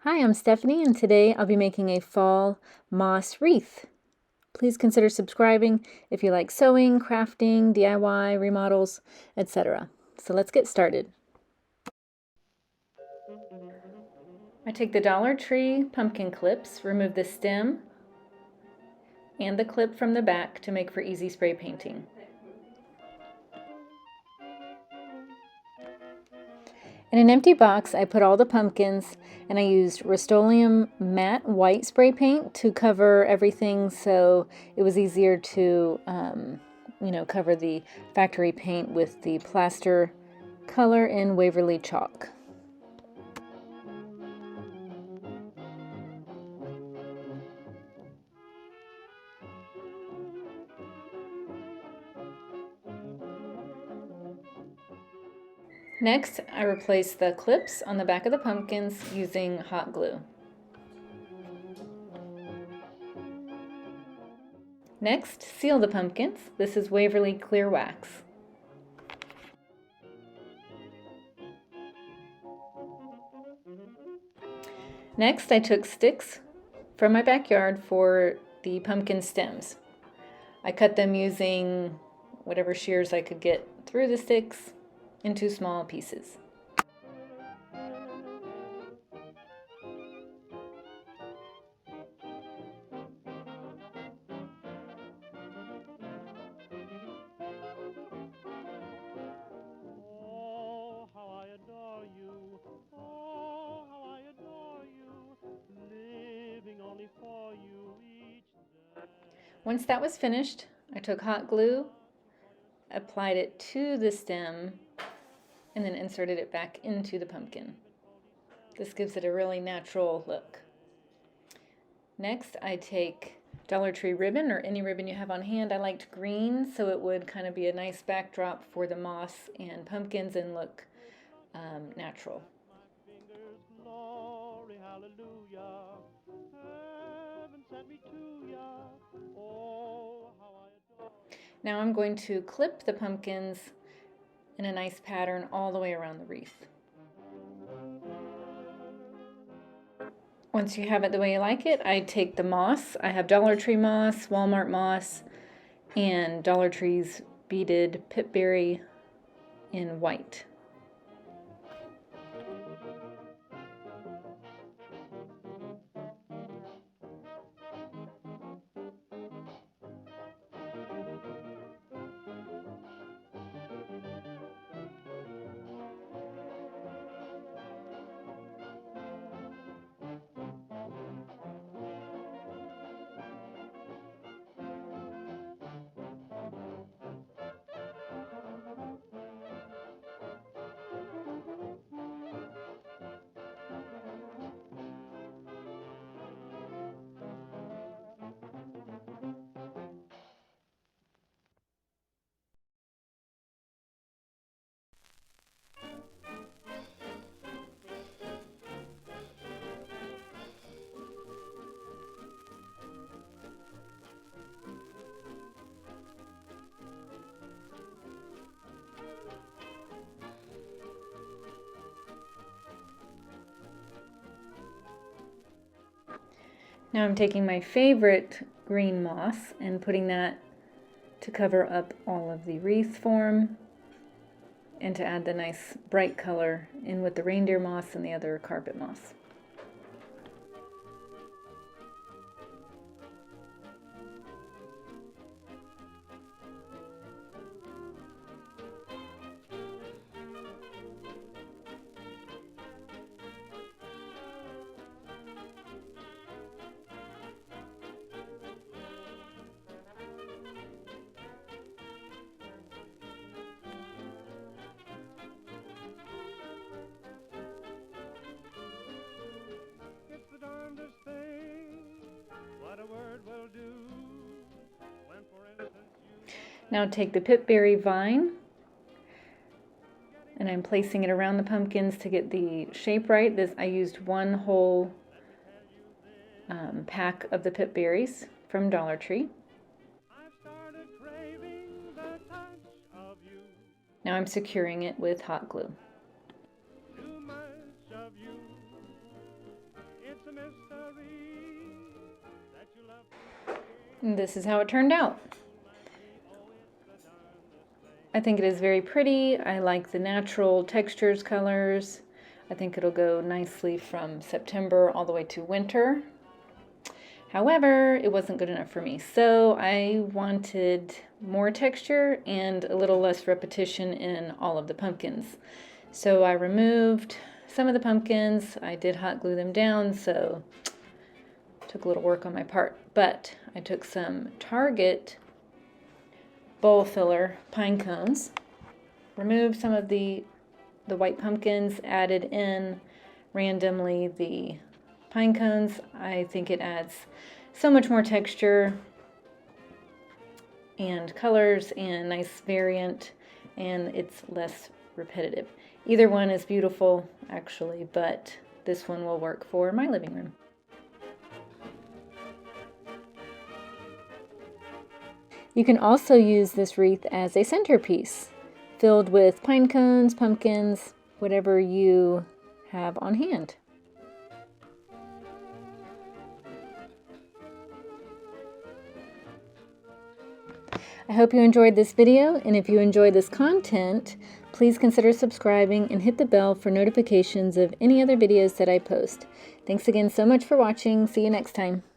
Hi, I'm Stephanie, and today I'll be making a fall moss wreath. Please consider subscribing if you like sewing, crafting, DIY, remodels, etc. So let's get started. I take the Dollar Tree pumpkin clips, remove the stem and the clip from the back to make for easy spray painting. In an empty box, I put all the pumpkins, and I used Rustoleum Matte white spray paint to cover everything, so it was easier to, cover the factory paint with the plaster color in Waverly Chalk. Next, I replaced the clips on the back of the pumpkins using hot glue. Next, seal the pumpkins. This is Waverly Clear wax. Next, I took sticks from my backyard for the pumpkin stems. I cut them using whatever shears I could get through the sticks into small pieces. Once that was finished, I took hot glue, applied it to the stem, and then inserted it back into the pumpkin. This gives it a really natural look. Next, I take Dollar Tree ribbon or any ribbon you have on hand. I liked green, so it would kind of be a nice backdrop for the moss and pumpkins and look natural. Now I'm going to clip the pumpkins in a nice pattern all the way around the wreath. Once you have it the way you like it, I take the moss. I have Dollar Tree moss, Walmart moss, and Dollar Tree's beaded pipberry in white. Now I'm taking my favorite green moss and putting that to cover up all of the wreath form and to add the nice bright color in with the reindeer moss and the other carpet moss. Now take the pipberry vine, and I'm placing it around the pumpkins to get the shape right. I used one whole pack of the pipberries from Dollar Tree. Now I'm securing it with hot glue. And this is how it turned out. I think it is very pretty. I like the natural textures, colors. I think it'll go nicely from September all the way to winter. However, it wasn't good enough for me, so I wanted more texture and a little less repetition in all of the pumpkins. So I removed some of the pumpkins. I did hot glue them down, so it took a little work on my part. But I took some Target bowl filler pine cones, removed some of the white pumpkins, added in randomly the pine cones. I think it adds so much more texture and colors and nice variant, and it's less repetitive. Either one is beautiful actually, but this one will work for my living room. You can also use this wreath as a centerpiece, filled with pine cones, pumpkins, whatever you have on hand. I hope you enjoyed this video, and if you enjoyed this content, please consider subscribing and hit the bell for notifications of any other videos that I post. Thanks again so much for watching. See you next time.